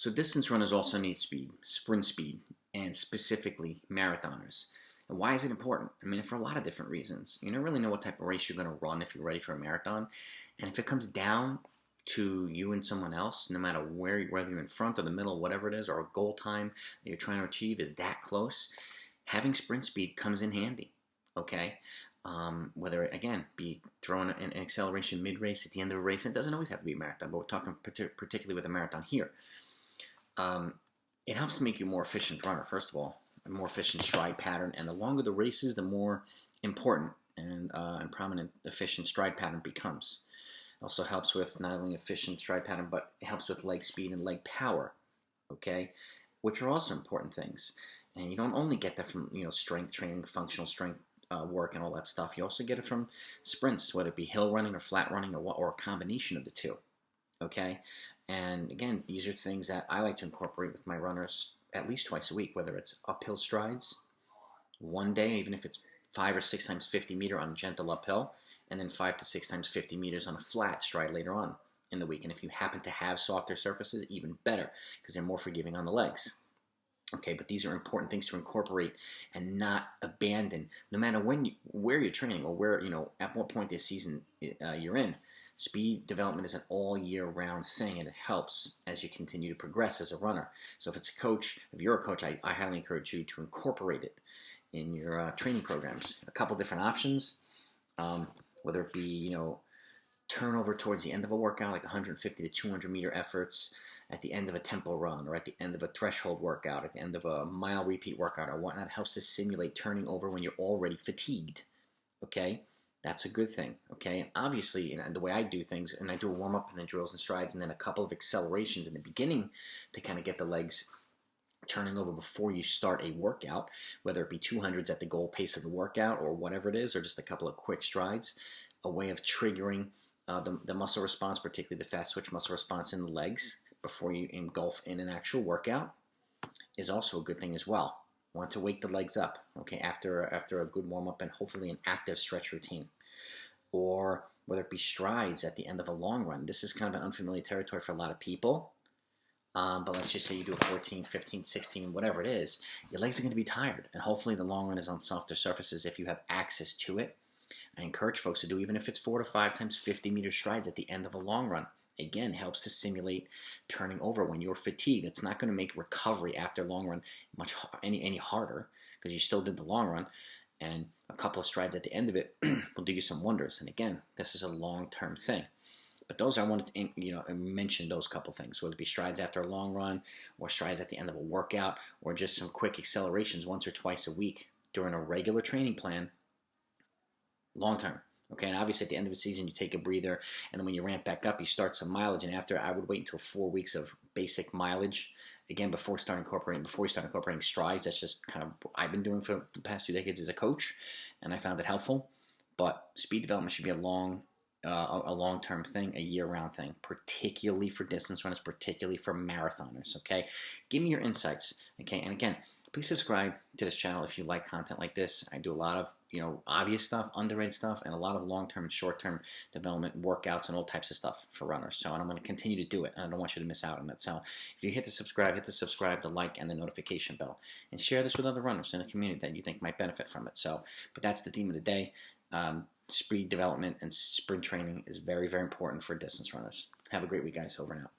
So distance runners also need speed, sprint speed, and specifically marathoners. And why is it important? I mean, for a lot of different reasons. You don't really know what type of race you're going to run if you're ready for a marathon. And if it comes down to you and someone else, no matter whether you're in front or the middle, whatever it is, or a goal time that you're trying to achieve is that close, having sprint speed comes in handy, okay? Whether, again, be throwing an acceleration mid-race at the end of a race. It doesn't always have to be a marathon, but we're talking particularly with a marathon here. It helps make you a more efficient runner, first of all, a more efficient stride pattern, and the longer the races, the more important and prominent efficient stride pattern becomes. It also helps with not only efficient stride pattern, but it helps with leg speed and leg power, okay, which are also important things. And you don't only get that from strength training, functional strength work, and all that stuff. You also get it from sprints, whether it be hill running or flat running or a combination of the two. Okay, and again, these are things that I like to incorporate with my runners at least twice a week, whether it's uphill strides, one day, even if it's 5 or 6 times 50 meter on gentle uphill, and then 5 to 6 times 50 meters on a flat stride later on in the week. And if you happen to have softer surfaces, even better, because they're more forgiving on the legs. Okay, but these are important things to incorporate and not abandon, no matter where you're training or where, at what point this season you're in. Speed development is an all-year-round thing, and it helps as you continue to progress as a runner. So if you're a coach, I highly encourage you to incorporate it in your training programs. A couple different options, whether it be, turnover towards the end of a workout, like 150 to 200 meter efforts, at the end of a tempo run, or at the end of a threshold workout, at the end of a mile repeat workout or whatnot. It helps to simulate turning over when you're already fatigued, okay? That's a good thing, okay? And obviously, the way I do things, and I do a warm-up and then drills and strides and then a couple of accelerations in the beginning to kind of get the legs turning over before you start a workout, whether it be 200s at the goal pace of the workout or whatever it is, or just a couple of quick strides, a way of triggering the muscle response, particularly the fast twitch muscle response in the legs before you engulf in an actual workout, is also a good thing as well. Want to wake the legs up, okay, after a good warm-up and hopefully an active stretch routine. Or whether it be strides at the end of a long run. This is kind of an unfamiliar territory for a lot of people, but let's just say you do a 14, 15, 16, whatever it is, your legs are going to be tired, and hopefully the long run is on softer surfaces if you have access to it. I encourage folks to do, even if it's 4 to 5 times 50 meter strides at the end of a long run. Again, helps to simulate turning over when you're fatigued. It's not going to make recovery after long run any harder, because you still did the long run, and a couple of strides at the end of it will do you some wonders. And again, this is a long-term thing. But those, I wanted to mention those couple things, whether it be strides after a long run, or strides at the end of a workout, or just some quick accelerations once or twice a week during a regular training plan, long-term. Okay, and obviously at the end of the season, you take a breather, and then when you ramp back up, you start some mileage. And after, I would wait until 4 weeks of basic mileage, again, before you start incorporating strides. That's just kind of what I've been doing for the past 2 decades as a coach, and I found it helpful. But speed development should be a long-term thing, a year-round thing, particularly for distance runners, particularly for marathoners, okay? Give me your insights, okay? And again, please subscribe to this channel if you like content like this. I do a lot of, obvious stuff, underrated stuff, and a lot of long-term and short-term development workouts and all types of stuff for runners. So I'm going to continue to do it, and I don't want you to miss out on it. So if you hit the subscribe, the like, and the notification bell, and share this with other runners in the community that you think might benefit from it. So, but that's the theme of the day. Speed development and sprint training is very, very important for distance runners. Have a great week, guys. Over and out.